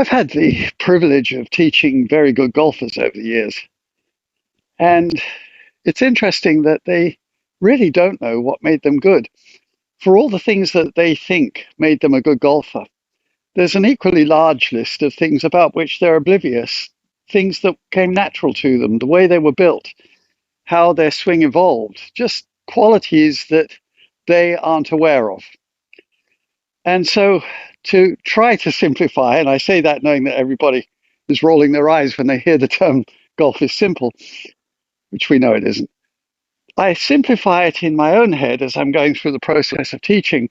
I've had the privilege of teaching very good golfers over the years, and it's interesting that they really don't know what made them good. For all the things that they think made them a good golfer, there's an equally large list of things about which they're oblivious, things that came natural to them, the way they were built, how their swing evolved, just qualities that they aren't aware of. And so to try to simplify, and I say that knowing that everybody is rolling their eyes when they hear the term golf is simple, which we know it isn't. I simplify it in my own head as I'm going through the process of teaching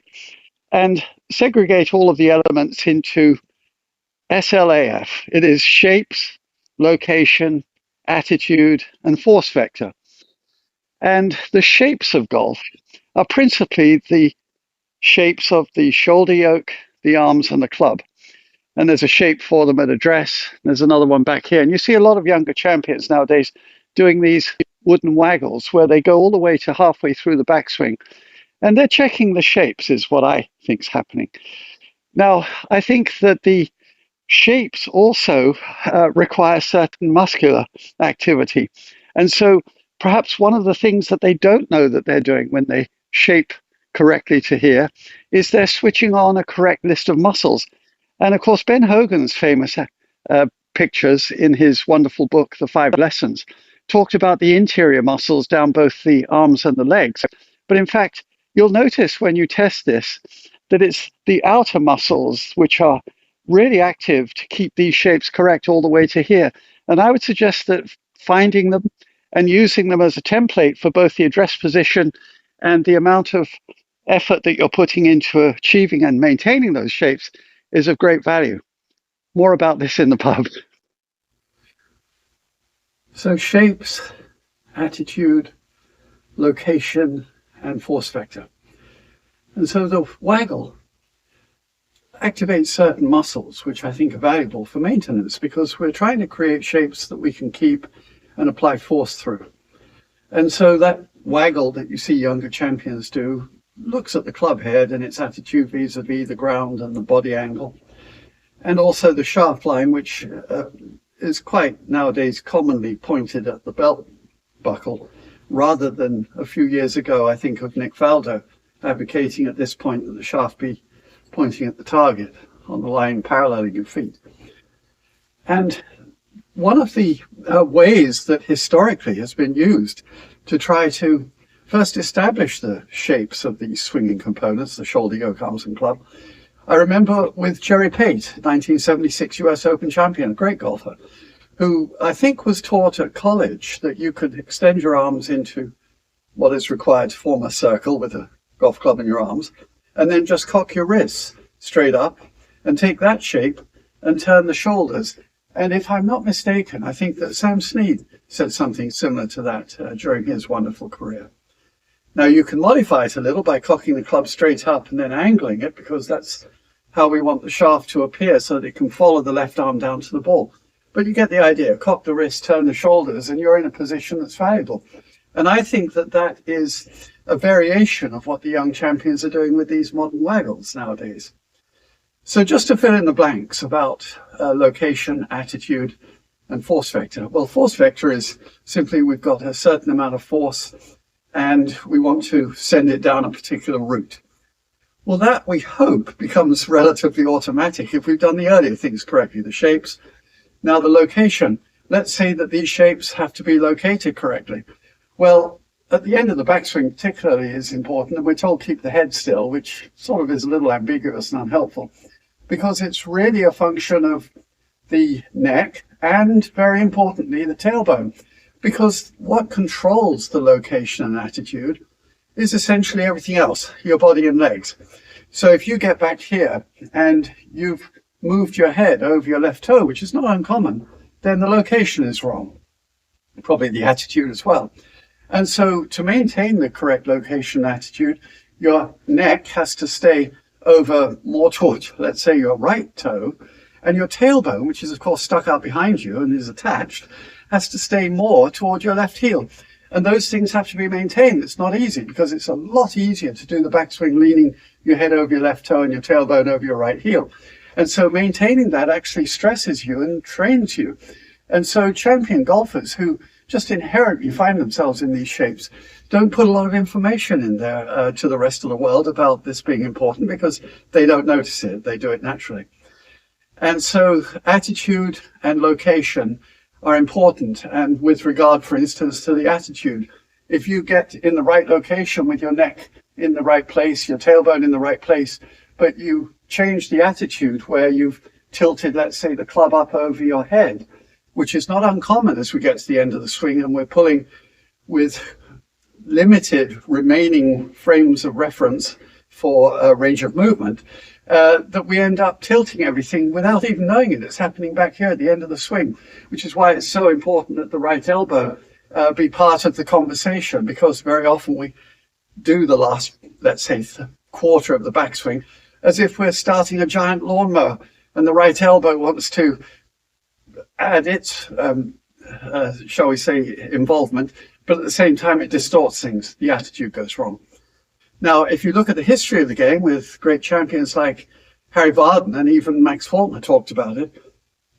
and segregate all of the elements into SLAF. It is shapes, location, attitude, and force vector. And the shapes of golf are principally the shapes of the shoulder yoke, the arms, and the club. And there's a shape for them at address. There's another one back here. And you see a lot of younger champions nowadays doing these wooden waggles where they go all the way to halfway through the backswing. And they're checking the shapes is what I think is happening. Now, I think that the shapes also require certain muscular activity. And so perhaps one of the things that they don't know that they're doing when they shape correctly to here is they're switching on a correct list of muscles. And of course, Ben Hogan's famous pictures in his wonderful book, The 5 Lessons, talked about the interior muscles down both the arms and the legs. But in fact, you'll notice when you test this that it's the outer muscles which are really active to keep these shapes correct all the way to here. And I would suggest that finding them and using them as a template for both the address position and the amount of effort that you're putting into achieving and maintaining those shapes is of great value. More about this in the pub. So shapes, attitude, location, and force vector. And so the waggle activates certain muscles, which I think are valuable for maintenance because we're trying to create shapes that we can keep and apply force through. And so that waggle that you see younger champions do looks at the club head and its attitude vis-a-vis the ground and the body angle. And also the shaft line, which is quite nowadays commonly pointed at the belt buckle, rather than a few years ago, I think, of Nick Faldo advocating at this point that the shaft be pointing at the target on the line paralleling your feet. And one of the ways that historically has been used to try to first establish the shapes of these swinging components, the shoulder, yoke, arms, and club, I remember with Jerry Pate, 1976 US Open champion, a great golfer, who I think was taught at college that you could extend your arms into what is required to form a circle with a golf club in your arms, and then just cock your wrists straight up and take that shape and turn the shoulders. And if I'm not mistaken, I think that Sam Snead said something similar to that during his wonderful career. Now you can modify it a little by cocking the club straight up and then angling it, because that's how we want the shaft to appear so that it can follow the left arm down to the ball. But you get the idea. Cock the wrist, turn the shoulders, and you're in a position that's valuable. And I think that that is a variation of what the young champions are doing with these modern waggles nowadays. So just to fill in the blanks about location, attitude, and force vector. Well, force vector is simply we've got a certain amount of force and we want to send it down a particular route. Well, that, we hope, becomes relatively automatic if we've done the earlier things correctly, the shapes. Now the location, let's say that these shapes have to be located correctly. Well, at the end of the backswing particularly is important, and we're told keep the head still, which sort of is a little ambiguous and unhelpful, because it's really a function of the neck and, very importantly, the tailbone. Because what controls the location and attitude is essentially everything else, your body and legs. So if you get back here and you've moved your head over your left toe, which is not uncommon, then the location is wrong. Probably the attitude as well. And so to maintain the correct location and attitude, your neck has to stay over more towards, let's say, your right toe, and your tailbone, which is of course stuck out behind you and is attached, has to stay more toward your left heel. And those things have to be maintained. It's not easy, because it's a lot easier to do the backswing leaning your head over your left toe and your tailbone over your right heel. And so maintaining that actually stresses you and trains you. And so champion golfers who just inherently find themselves in these shapes don't put a lot of information in there to the rest of the world about this being important, because they don't notice it. They do it naturally. And so attitude and location are important. And with regard, for instance, to the attitude, if you get in the right location with your neck in the right place, your tailbone in the right place, but you change the attitude where you've tilted, let's say, the club up over your head, which is not uncommon as we get to the end of the swing and we're pulling with limited remaining frames of reference for a range of movement, that we end up tilting everything without even knowing it. It's happening back here at the end of the swing, which is why it's so important that the right elbow be part of the conversation, because very often we do the last, let's say, quarter of the backswing as if we're starting a giant lawnmower, and the right elbow wants to add its, shall we say, involvement, but at the same time it distorts things. The attitude goes wrong. Now, if you look at the history of the game with great champions like Harry Vardon, and even Max Faulkner talked about it,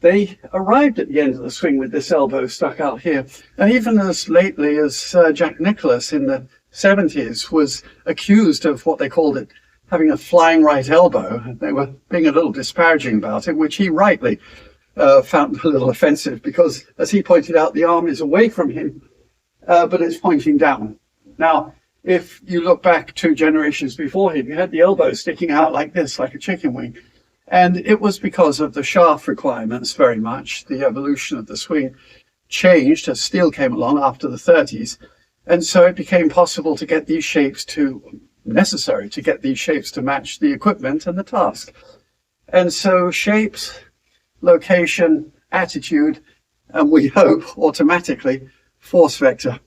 they arrived at the end of the swing with this elbow stuck out here. And even as lately as Jack Nicklaus in the 70s was accused of what they called it, having a flying right elbow. They were being a little disparaging about it, which he rightly found a little offensive, because, as he pointed out, the arm is away from him, but it's pointing down. Now, if you look back 2 generations before him, you had the elbow sticking out like this, like a chicken wing. And it was because of the shaft requirements very much. The evolution of the swing changed as steel came along after the 30s. And so it became possible to get these shapes necessary to get these shapes to match the equipment and the task. And so shapes, location, attitude, and we hope automatically force vector